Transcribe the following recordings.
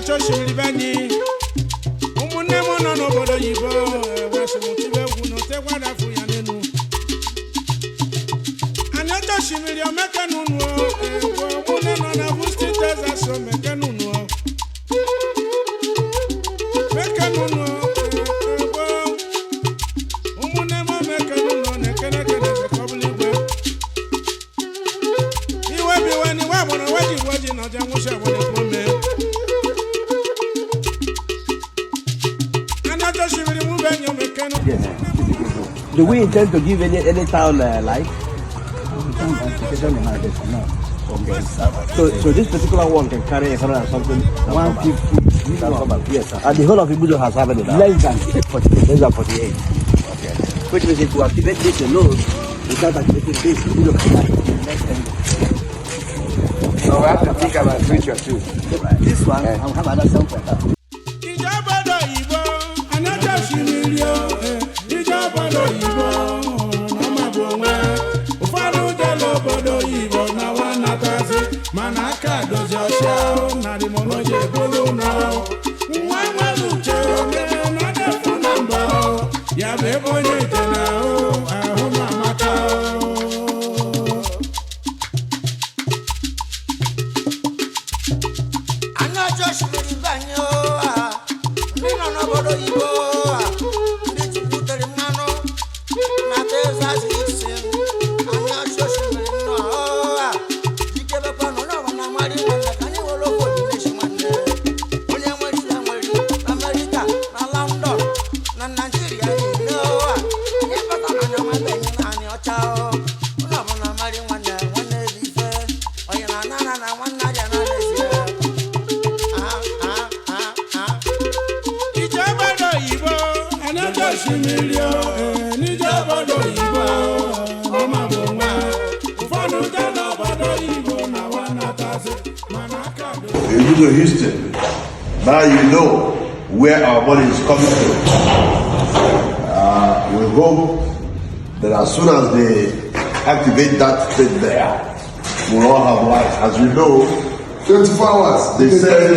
Aniocha-Oshimili Bani. Umune mono no bodo Igbo. Washimutibe kuno tekwada fuyanenu. Aniocha-Oshimili omeke nunu. Umune no na Houston, Texas omeke nunu. Meke nunu. Umune mo meke nunu. Nekene kene zekobuli gwe. Iwe biwe ni wabono waji no jamusha wone kome. Do we intend to give any town like? Okay. So this particular one can carry 100 and something. 150. Yes, sir. And the whole of Ibusa has happened now. Less than 48. Okay. Which means if we activate this alone, without activating this, Ibusa can next 10. So we have to think about future too. Right. This one, I'll have another 7.5. Aniocha-Oshimili, Diaspora, Igbo, Namabonwe, Ufanu delo bodo Igbo na wana tazi, manaka dozi osha, na di monoje bolo no, mwana luche na defu namba, ya bebo nyetena ahu mamaka. Aniocha-Oshimili banyo. Aniocha-Oshimili, Diaspora, Igbo, Namabonwe, Ufanu delo bodo Igbo na wana tazi, manaka dozi. Ibusa Houston, now you know where our money is coming from. We hope that as soon as they activate that thing there, we'll all have life. As you know, 24 hours. They said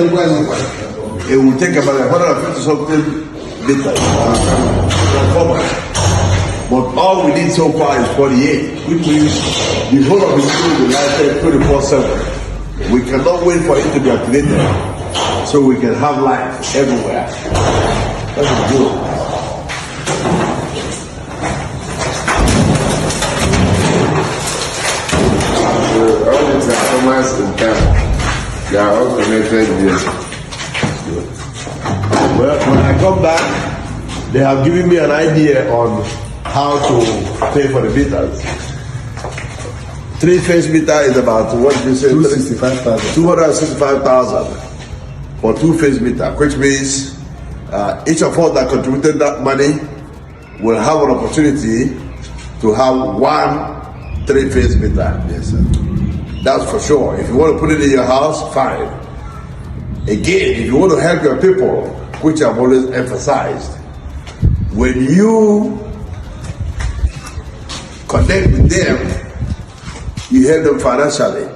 it will take about 150 something liters. But all we need so far is 48, which means the whole of the school will light 24/7. We cannot wait for it to be activated so we can have life everywhere. That's good. All the transformers in town, they are all connected here. Well, when I come back, they have given me an idea on how to pay for the meters. 3-phase meter is about, what did you say? 265,000. 265,000 for 2-phase meter, which means each of us that contributed that money will have an opportunity to have one 3-phase meter. Yes, sir. That's for sure. If you want to put it in your house, fine. Again, if you want to help your people, which I've always emphasized, when you connect with them, you help them financially.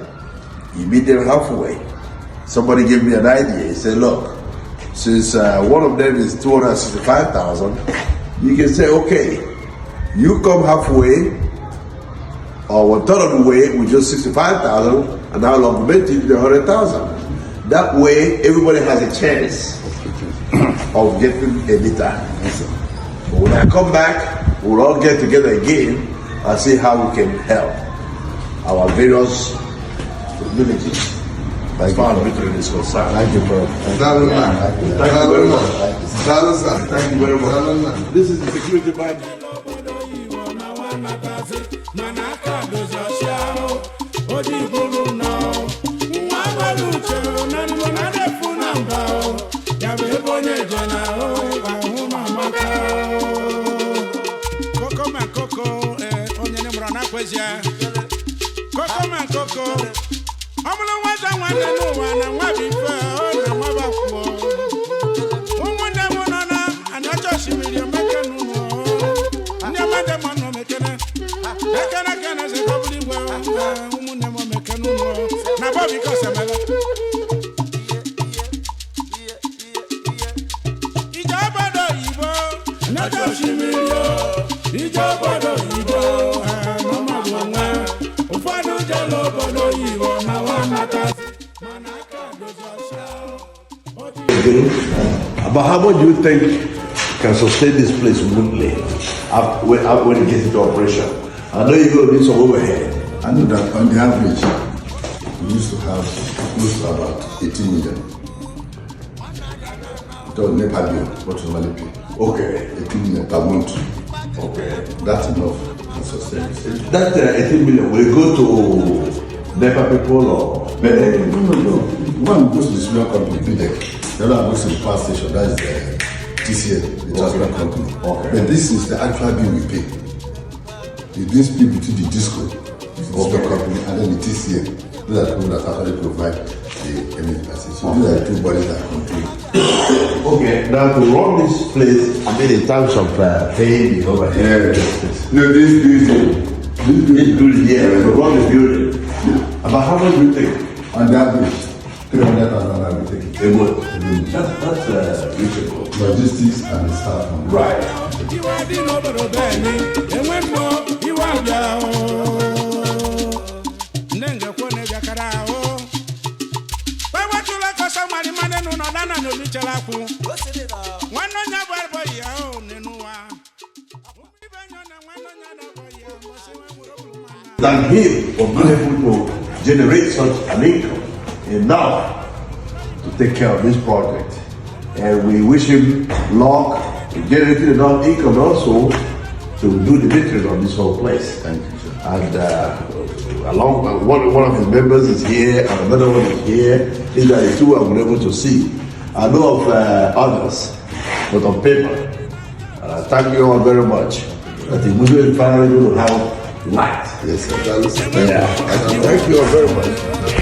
You meet them halfway. Somebody gave me an idea. He said, look, since one of them is 265,000, you can say, okay, you come halfway, or 1/3 of the way with just 65,000, and I'll augment it to 100,000. That way, everybody has a chance of getting a meter. But when I come back, we'll all get together again and see how we can help our various villages as far as metering is concerned. Thank you, bro. Thank you very much. This is the security badge. Coco, I'm gonna watch that one and what before and what about Aniocha-Oshimili, and your madam on Mekana. I can as a couple of women, Mekano, now because I'm Aniocha-Oshimili ije obodo Igbo mama gwanwa ụfọdụ jere obodo Igbo na nwanatazi mana aka dozi ọsha. About how much do you think can sustain this place smoothly when it gets into operation? I know you're going to need some overhead. I know that on the average, we used to have close to about 18 million. Without NEPA bill, what we normally pay. Okay. 18 million per month. Okay. That's enough to sustain it. That 18 million, will it go to NEPA people or? No. One goes to the senior company, BDEC. The other goes to the power station, that is the TCL, the transport company. Okay. But this is the actual bill we pay. It's been split between the DISCO, the transport company, and then the TCL. Those are the people that actually provide the energy passage. So these are the two bodies that control. Okay, now to run this place, I mean in terms of paying the overhead. No, this building, Yeah, to run the building. About how much do you think? on the average, 300,000 everything. It would. That's reachable. Logistics and the staff. Right. Iwe dị n'obodo beni enwe mmụọ iwe abịa nne ngekwo na-ebiakara ahụ wewetụla kọsọ mmadụ mmadụ nụ n'ọdana n'obichara akwụ nwanne onye bụ abụghị ya o n'ụwa ibe enyo na nwanne onye na-abụghị ya mbọsị nwe mụrụ ụmụ mmadụ. Than him for being able to generate such an income enough to take care of this project. And we wish him luck in generating enough income also to do the maintenance of this whole place. Thank you, sir. And along one of his members is here and another one is here. These are the two I'm able to see. I know of others, but on paper. And I thank you all very much. That the Muslim finally going to have light. Yes, sir. Yeah. Thank you all very much.